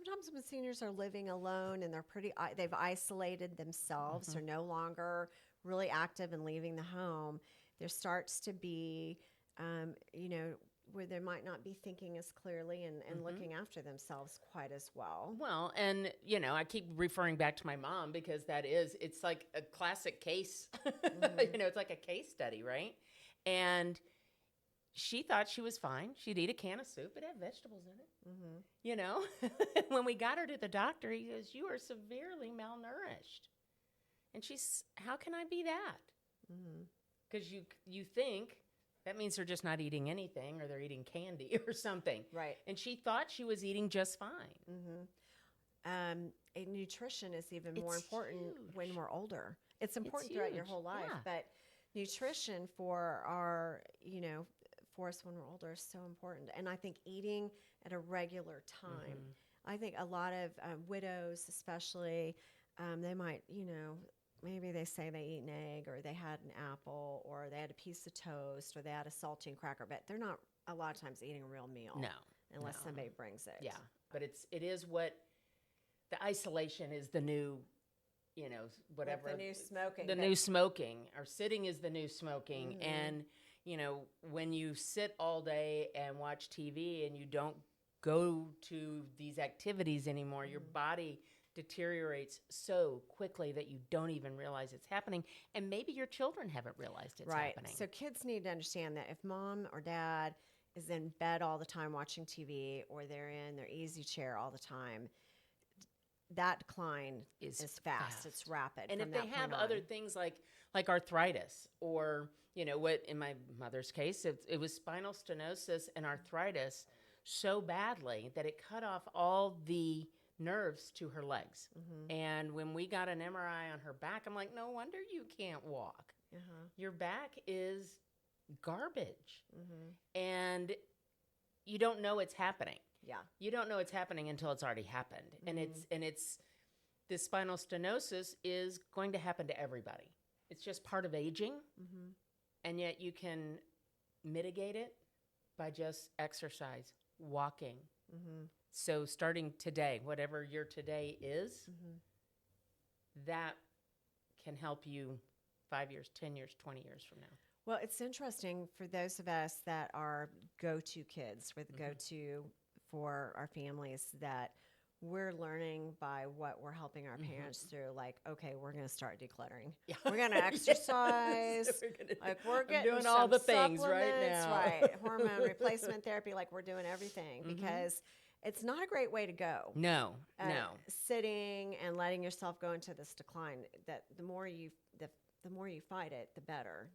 sometimes when seniors are living alone and they've isolated themselves, they're no longer really active and leaving the home, there starts to be, where they might not be thinking as clearly and looking after themselves quite as well. Well, and, I keep referring back to my mom because it's like a classic case. It's like a case study, right? And she thought she was fine. She'd eat a can of soup. It had vegetables in it. When we got her to the doctor, he goes, "You are severely malnourished." And how can I be that? Because you think that means they're just not eating anything or they're eating candy or something. Right. And she thought she was eating just fine. Nutrition is even more important huge. when we're older. It's important throughout your whole life, but nutrition for for us when we're older is so important. And I think eating at a regular time. I think a lot of widows, especially, they might, maybe they say they eat an egg or they had an apple or they had a piece of toast or they had a saltine cracker, but they're not a lot of times eating a real meal. No. Unless somebody brings it. Yeah. But it is what the isolation is the new, whatever. Like the new smoking. The new smoking. Or sitting is the new smoking. And, when you sit all day and watch TV and you don't go to these activities anymore, your body deteriorates so quickly that you don't even realize it's happening. And maybe your children haven't realized it's happening. So kids need to understand that if mom or dad is in bed all the time watching TV or they're in their easy chair all the time, that decline is fast. It's rapid. And if they have other things like arthritis or, what in my mother's case, it was spinal stenosis and arthritis so badly that it cut off all the nerves to her legs. And when we got an MRI on her back, I'm like, no wonder you can't walk. Your back is garbage. And you don't know it's happening. Yeah. You don't know it's happening until it's already happened. And it's this spinal stenosis is going to happen to everybody. It's just part of aging. And yet you can mitigate it by just exercise, walking. So starting today, whatever your today is, that can help you 5 years, 10 years, 20 years from now. Well, it's interesting for those of us that are go-to kids, or the go-to for our families, that we're learning by what we're helping our parents through. Like, okay, we're going to start decluttering. Yeah. We're going to exercise. We're getting doing all the things right now. Right. Hormone replacement therapy. Like, we're doing everything because it's not a great way to go. No. Sitting and letting yourself go into this decline. That the more you fight it, the better.